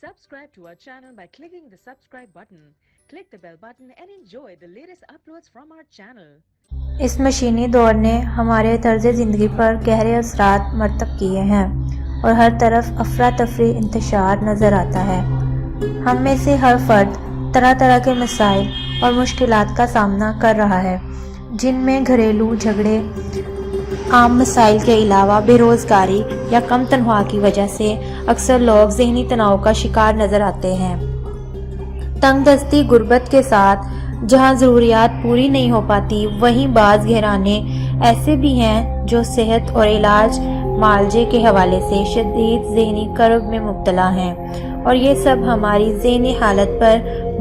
Subscribe to our channel by clicking the subscribe button. Click the bell button and enjoy the latest uploads from our channel. اس مشینی دور نے ہمارے طرز زندگی پر گہرے اثرات مرتب کیے ہیں اور ہر طرف افراتفری انتشار نظر آتا ہے۔ ہم میں سے ہر فرد طرح طرح کے مسائل اور مشکلات کا سامنا کر رہا ہے، جن میں گھریلو جھگڑے، عام مسائل کے علاوہ بے روزگاری یا کم تنخواہ کی وجہ سے اکثر لوگ ذہنی تناؤ کا شکار نظر آتے ہیں۔ تنگ دستی، غربت کے ساتھ جہاں ضروریات پوری نہیں ہو پاتی، وہیں بعض گھرانے ایسے بھی ہیں جو صحت اور علاج معالجے کے حوالے سے شدید ذہنی کرب میں مبتلا ہیں، اور یہ سب ہماری ذہنی حالت پر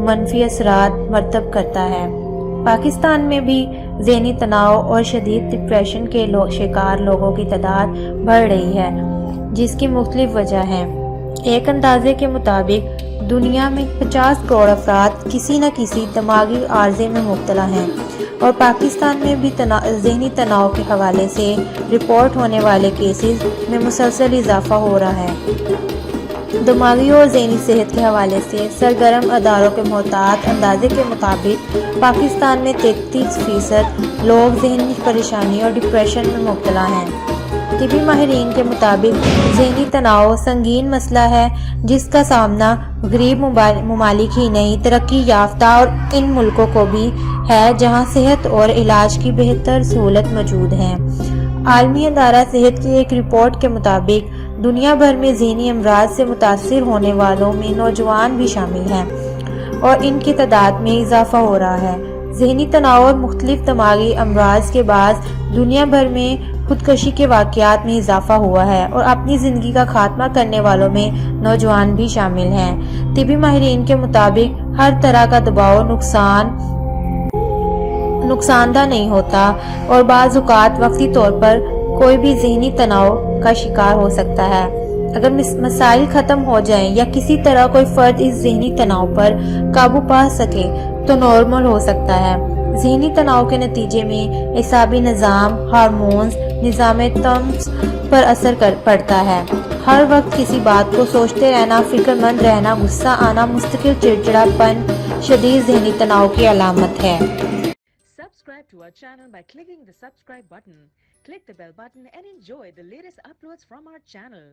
منفی اثرات مرتب کرتا ہے۔ پاکستان میں بھی ذہنی تناؤ اور شدید ڈپریشن کے شکار لوگوں کی تعداد بڑھ رہی ہے، جس کی مختلف وجہ ہیں۔ ایک اندازے کے مطابق دنیا میں 50 کروڑ افراد کسی نہ کسی دماغی عارضے میں مبتلا ہیں، اور پاکستان میں بھی ذہنی تناؤ کے حوالے سے رپورٹ ہونے والے کیسز میں مسلسل اضافہ ہو رہا ہے۔ دماغی اور ذہنی صحت کے حوالے سے سرگرم اداروں کے محتاط اندازے کے مطابق پاکستان میں 33% لوگ ذہنی پریشانی اور ڈپریشن میں مبتلا ہیں۔ طبی ماہرین کے مطابق ذہنی تناؤ سنگین مسئلہ ہے جس کا سامنا غریب ممالک ہی نہیں، ترقی یافتہ اور ان ملکوں کو بھی ہے جہاں صحت اور علاج کی بہتر سہولت موجود ہے۔ عالمی ادارہ صحت کی ایک رپورٹ کے مطابق دنیا بھر میں ذہنی امراض سے متاثر ہونے والوں میں نوجوان بھی شامل ہیں، اور ان کی تعداد میں اضافہ ہو رہا ہے۔ ذہنی تناؤ اور مختلف دماغی امراض کے باعث دنیا بھر میں خودکشی کے واقعات میں اضافہ ہوا ہے، اور اپنی زندگی کا خاتمہ کرنے والوں میں نوجوان بھی شامل ہیں۔ طبی ماہرین کے مطابق ہر طرح کا دباؤ نقصان دہ نہیں ہوتا، اور بعض اوقات وقتی طور پر کوئی بھی ذہنی تناؤ کا شکار ہو سکتا ہے۔ اگر مسائل ختم ہو جائیں یا کسی طرح کوئی فرد اس ذہنی تناؤ پر قابو پا سکے تو نارمل ہو سکتا ہے۔ ذہنی تناؤ کے نتیجے میں اعصابی نظام، ہارمونز، نظام تنفس پر اثر پڑتا ہے۔ ہر وقت کسی بات کو سوچتے رہنا، فکر مند رہنا، غصہ آنا، مستقل چڑچڑا پن شدید ذہنی تناؤ کی علامت ہے۔ Subscribe to our channel by clicking the subscribe button. Click the bell button and enjoy the latest uploads from our channel.